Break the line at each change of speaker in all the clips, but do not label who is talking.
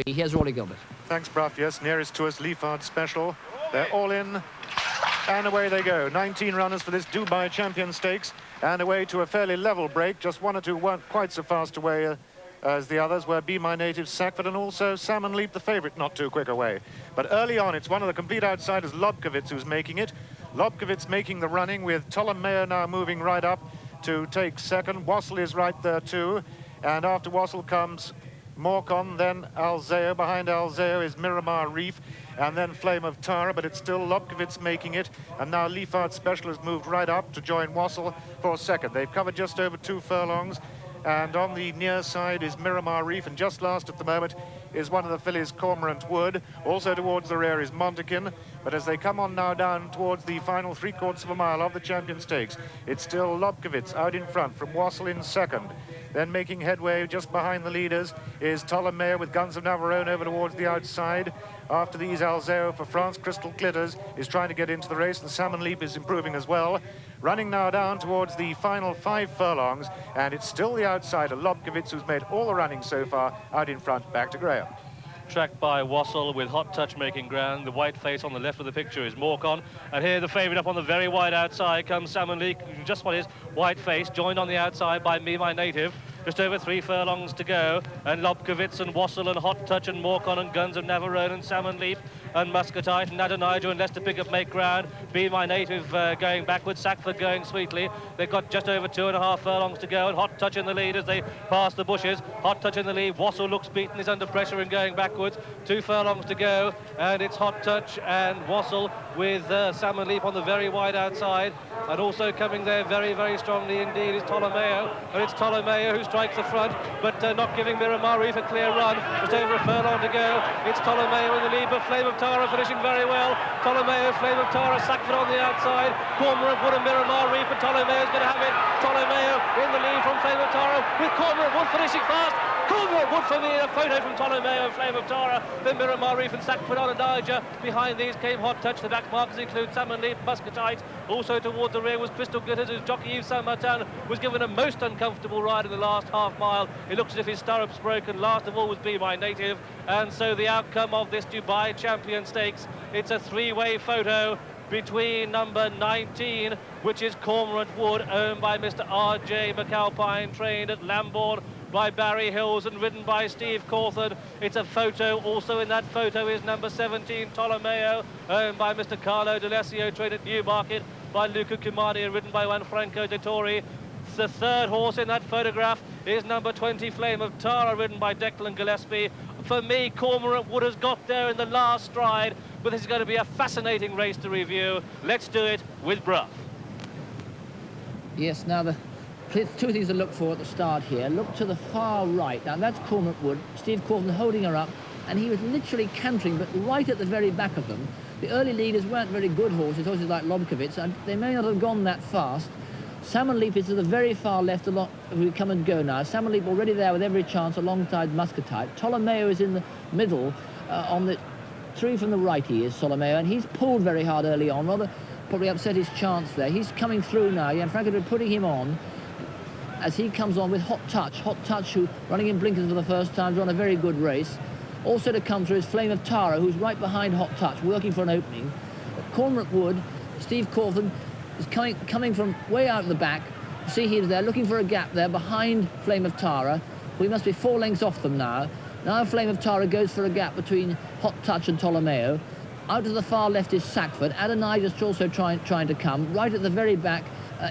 Here's Rolly Gilbert.
Thanks, Bruff. Yes, nearest to us, Leafard Special. They're all in, and away they go. 19 runners for this Dubai Champion Stakes, and away to a fairly level break. Just one or two weren't quite so fast away as the others, were Be My Native, Sackford, and also Salmon Leap, the favourite, not too quick away. But early on, it's one of the complete outsiders, Lobkowitz, who's making it. Lobkowitz making the running, with Ptolemaeo now moving right up to take second. Wassel is right there too, and after Wassel comes Morcon, then Alzeo. Behind Alzeo is Miramar Reef, and then Flame of Tara, but it's still Lobkowitz making it. And now Leafard Special has moved right up to join Wassel for second. They've covered just over 2 furlongs, and on the near side is Miramar Reef, and just last at the moment is one of the fillies, Cormorant Wood. Also towards the rear is Montekin, but as they come on now down towards the final 3/4 of a mile of the Champion Stakes, it's still Lobkowitz out in front from Wassel in second. Then making headway just behind the leaders is Ptolemaeo with Guns of Navarone over towards the outside. After these, Alzeo for France. Crystal Glitters is trying to get into the race, and Salmon Leap is improving as well. Running now down towards the final 5 furlongs, and it's still the outsider, Lobkowitz, who's made all the running so far, out in front. Back to Graham.
Tracked by Wassel with Hot Touch making ground. The white face on the left of the picture is Morcon, and here the favourite up on the very wide outside comes Salmon Leap, just what is white face, joined on the outside by Me My Native. Just over 3 furlongs to go, and Lobkowitz and Wassel and Hot Touch and Morcon and Guns of Navarone and Salmon Leap and Muscatite and Adonijah and Leicester Pickup make ground. Be My Native going backwards, Sackford going sweetly. They've got just over 2.5 furlongs to go, and Hot Touch in the lead as they pass the bushes. Hot Touch in the lead. Wassel looks beaten, is under pressure and going backwards. 2 furlongs to go, and it's Hot Touch and Wassel with Salmon Leap on the very wide outside. And also coming there very, very strongly indeed is Ptolemaeo, and it's Ptolemaeo who strikes the front, but not giving Miramar Reef a clear run. Just over a furlong to go. It's Ptolemaeo in the lead, but Flame of Tara finishing very well. Ptolemaeo, Flame of Tara, Sackford on the outside. Cormorant Wood and Miramar Reef, but Ptolemaeo's going to have it. Ptolemaeo in the lead from Flame of Tara, with Cormorant Wood finishing fast. Cormorant Wood for me, a photo from Ptolemaeo and Flame of Tara, then Miramar Reef and Sackford on Adonijah. Behind these came Hot Touch. The back markers include Salmon Leap, Muscatite. Also towards the rear was Crystal Glitters, whose jockey Yves Saint-Martin was given a most uncomfortable ride in the last half mile. It looks as if his stirrups broke, and last of all was Be My Native. And so the outcome of this Dubai Champion Stakes, it's a 3-way photo between number 19, which is Cormorant Wood, owned by Mr. R.J. McAlpine, trained at Lambourne by Barry Hills and ridden by Steve Cawthon. It's a photo. Also in that photo is number 17, Ptolemaeo, owned by Mr. Carlo D'Alessio, trained at Newmarket by Luca Cumani and ridden by Juan Franco de Torre. The third horse in that photograph is number 20, Flame of Tara, ridden by Declan Gillespie. For me, Cormorant Wood has got there in the last stride, but this is going to be a fascinating race to review. Let's do it with Bruff.
Yes, now the 2 things to look for at the start here. Look to the far right. Now that's Cormorant Wood. Steve Cawthon holding her up, and he was literally cantering, but right at the very back of them. The early leaders weren't very good horses like Lobkowitz, and they may not have gone that fast. Salmon Leap is to the very far left, who come and go now. Salmon Leap already there with every chance alongside Muscatite. Ptolemaeo is in the middle, on the 3 from the right he is, Ptolemaeo, and he's pulled very hard early on, rather probably upset his chance there. He's coming through now, and Franco is putting him on as he comes on with Hot Touch, who running in blinkers for the first time, run a very good race. Also to come through is Flame of Tara, who's right behind Hot Touch, working for an opening. But Cormorant Wood, Steve Cawthon, is coming from way out the back. See, he's there looking for a gap there behind Flame of Tara. We must be 4 lengths off them now. Now Flame of Tara goes for a gap between Hot Touch and Ptolemaeo. Out to the far left is Sackford. Adonijah's also trying to come. Right at the very back,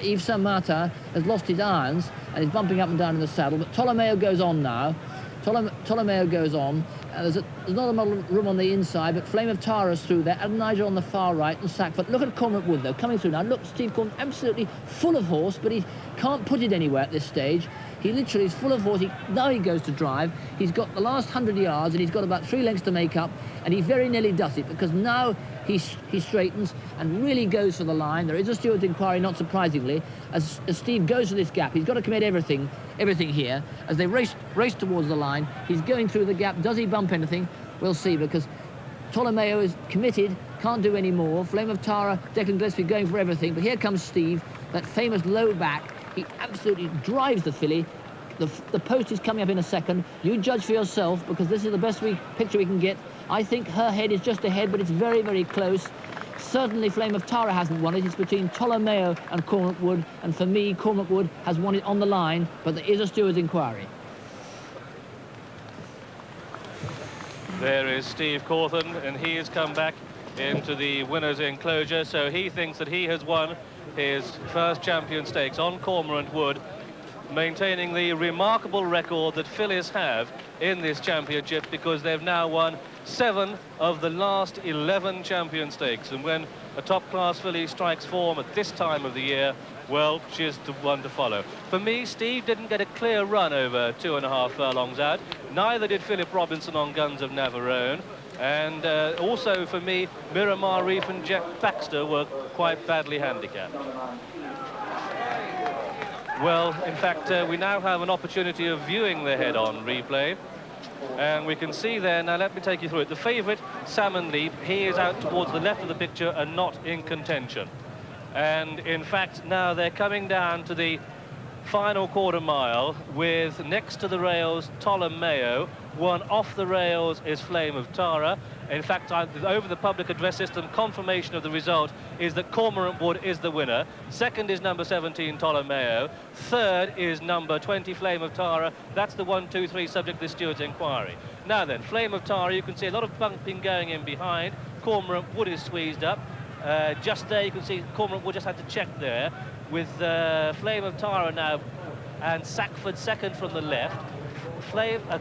Yves Saint-Martin has lost his irons and is bumping up and down in the saddle, but Ptolemaeo goes on now. Ptolemaeo goes on. There's not a lot of room on the inside, but Flame of Tara's through there. Adonijah on the far right and Sackford. Look at Cormorant Wood, though, coming through now. Look, Steve Cawthon absolutely full of horse, but he can't put it anywhere at this stage. He literally is full of horse. Now he goes to drive. He's got the last 100 yards, and he's got about 3 lengths to make up, and he very nearly does it, because now he straightens and really goes for the line. There is a steward's inquiry, not surprisingly, as Steve goes for this gap. He's got to commit everything here. As they race towards the line, he's going through the gap. Does he bump anything? We'll see, because Ptolemaeo is committed, can't do any more. Flame of Tara, Declan Gillespie going for everything, but here comes Steve, that famous low back. He absolutely drives the filly, The post is coming up in a second. You judge for yourself, because this is the best picture we can get. I think her head is just ahead, but it's very, very close. Certainly Flame of Tara hasn't won it. It's between Ptolomeo and Cormorant Wood, and for me, Cormorant Wood has won it on the line, but there is a steward's inquiry.
There is Steve Cawthon, and he has come back into the winner's enclosure, so he thinks that he has won his first champion stakes on Cormorant Wood, maintaining the remarkable record that fillies have in this championship, because they've now won 7 of the last 11 champion stakes. And when a top-class filly strikes form at this time of the year, well, she is the one to follow. For me, Steve didn't get a clear run over 2.5 furlongs out. Neither did Philip Robinson on Guns of Navarone. And also, for me, Miramar Reef and Jack Baxter were quite badly handicapped. Well, in fact, we now have an opportunity of viewing the head-on replay. And we can see there, now let me take you through it. The favourite, Salmon Leap, he is out towards the left of the picture and not in contention. And in fact, now they're coming down to the final quarter mile with, next to the rails, Ptolomeo. One off the rails is Flame of Tara. In fact, over the public address system, confirmation of the result is that Cormorant Wood is the winner. Second is number 17, Ptolomeo. Third is number 20, Flame of Tara. That's the 1, 2, 3 subject to the steward's inquiry. Now then, Flame of Tara, you can see a lot of bumping going in behind. Cormorant Wood is squeezed up. Just there, you can see Cormorant Wood just had to check there, with Flame of Tara now and Sackford second from the left.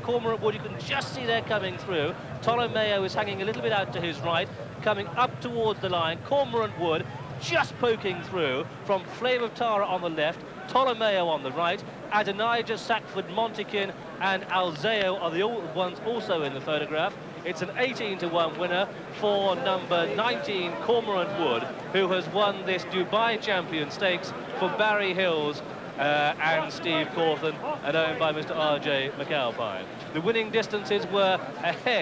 Cormorant Wood, you can just see they're coming through. Ptolomeo is hanging a little bit out to his right, coming up towards the line. Cormorant Wood just poking through from Flame of Tara on the left, Ptolomeo on the right. Adonijah, Sackford, Montekin and Alzeo are the ones also in the photograph. It's an 18-to-1 winner for number 19, Cormorant Wood, who has won this Dubai Champion Stakes for Barry Hills and Steve Cawthon, and owned by Mr. R.J. McAlpine. The winning distances were ahead